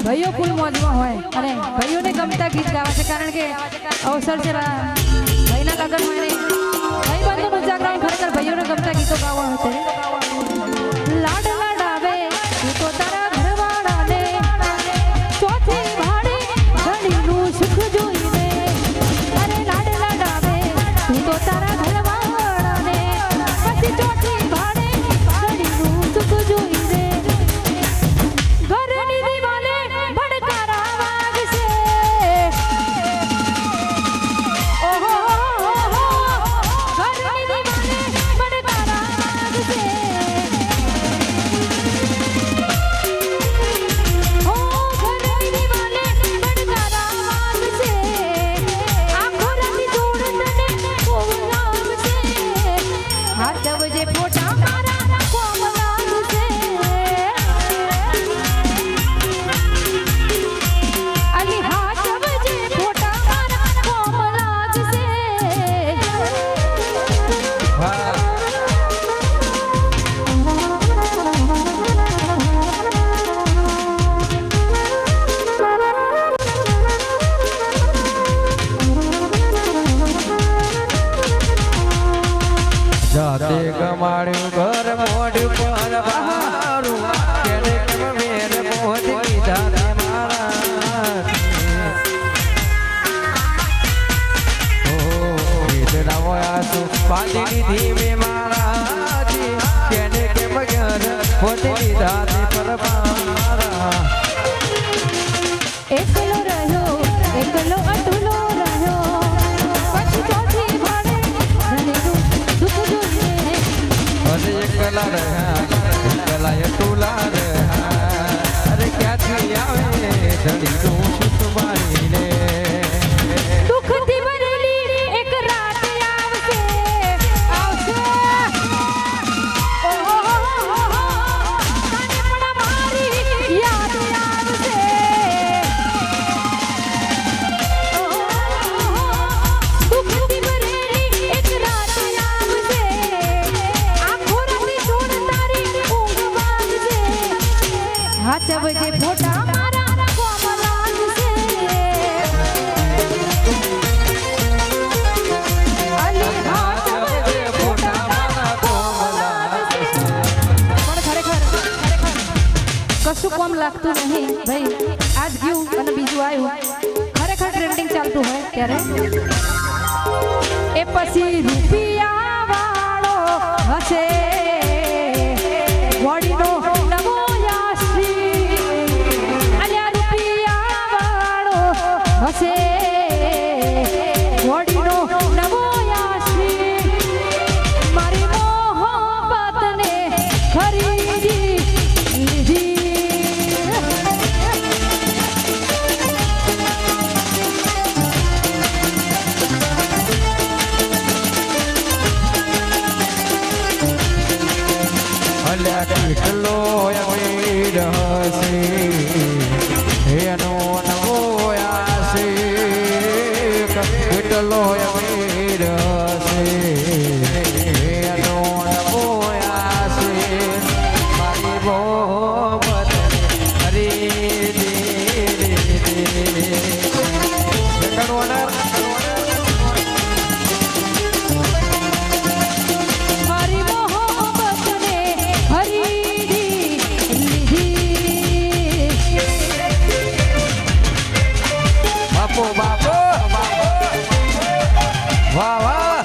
ભાઈઓ ફૂલ મોજમાં હોય અને ભાઈઓને ગમતા ગીત ગાવા છે કારણ કે અવસર છે ભાઈના લગ્ન હોય ને ભાઈ બંધુનું જાગરણ ખરેખર ભાઈઓને ગમતા ગીતો ગાવા હશે લાડ લાડાવે તો તારા ઘરવાળાને ચોથી ભાડે ઘડીનું સુખ જોઈને અરે લાડ લાડાવે તો તારા ઘરવાળાને પછી ચોથી ભાડે ઘડીનું સુખ જોઈને ઘરની દિવાલે ભડકારા વાગશે ઓહો ઘરની દિવાલે ભડકારા વાગશે ઓ ઘરની દિવાલે ભડકારા વાગશે આખો રાતી જોડ તને ખૂબ લાગશે હાથ વજે ફોટા મારા કોમ લાગશે અલી હાથ વજે ફોટા મારા કોમ લાગશે જાતે કમાડ્યું ઘર મોઢ પર બારું કેને કેમ મેર મોઢ કીધા તે મારા ઓ કીધા આસુ પાડી ધીમે મારા કેને કેમ ઘર મોઢ કીધા તે પર મારા એકલો રહ્યો એકલો અટુલો રહ્યો પછી ચોથી ભાડે ઘણીનું દુઃખ જોઈએ અરે એકલા રહ્યા એકલા ટોલા રહ્યા અરે ક્યાંથી આવે ધણીનું સુખ મારીને દુઃખથી ભરેલી એક રાત આવશે આવશે ઓહો તને પણ મારી યાદ આવશે લાગતું નહીં ભાઈ આજ ગયું અને બીજું આવ્યું ખરેખર ટ્રેન્ડિંગ ચાલતું હોય ત્યારે એ પછી રૂપિયા વાળો હશે બોડીનો નવો યાશ્રી અલ્યા રૂપિયા વાળો હશે બોડીનો નવો યાશ્રી મારી મોહબ્બતને ખરીદી લીધી અલ્યા કેટલો અમીર હશે એનો નવો આશિક કેટલો અમીર હશે એનો નવો આશિક મારી મોહબ્બત મારી મોહબ્બતને ખરીદી લીધી બાપો બાપો વાહ વાહ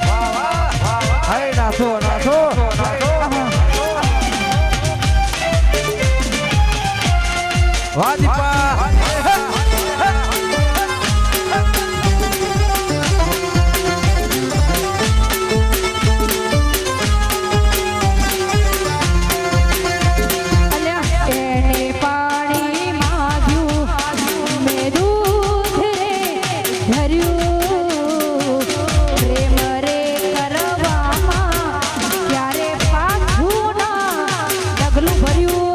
હાય નાચો નાચો વાહ દીપા અલ્યા એને પાણી માંગ્યું મેં દૂધ રે ભર્યું પ્રેમ રે કરવામાં ક્યારે પાછું ના ડગલું ભર્યું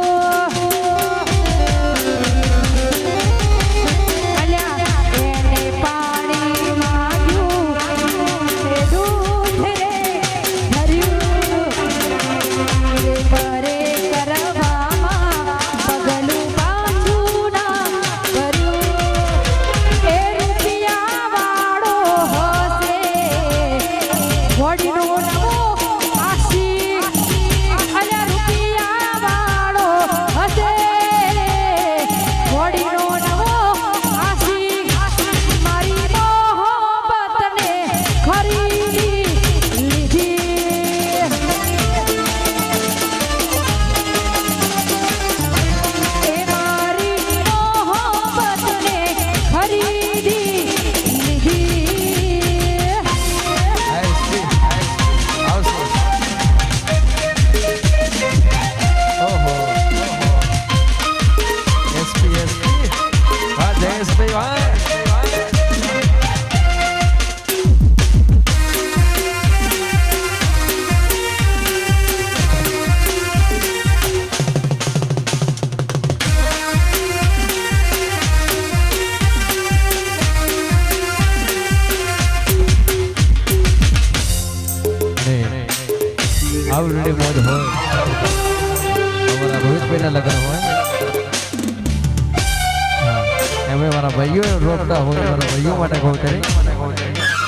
અલ્યા એને પાણી માંગ્યું મેં દૂધ રે ભર્યું કરે કરવામાં પગલું પાછું ના કર્યું એ રૂપિયા વાળો હશે વડીનો નવો આશિક અલ્યા રૂપિયા વાળો હશે વડીનો નવો આશિક મારી મોહબ્બતને ખરીદી લીધી એ મારી મોહબ્બતને ખરીદી લીધી આવશે ઓહો એસપી હા જયેશભાઈ વાહ આવડે મોજ હોય અમારા રોહિતભાઈના લગ્ન હોય હા, એમે મારા ભાઈઓ રોકતા હોય મારા ભાઈઓ માટે કહું ત્યારે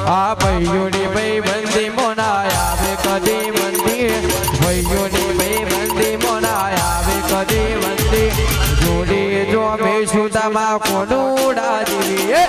આ ભાઈઓની ભાઈ બંદી મોનાય આવે કદી મંદી ભાઈઓની ભાઈ બંદી મોનાય આવે કદી મંદી જોડી જો મેં સુદામાં કોનું ડાજી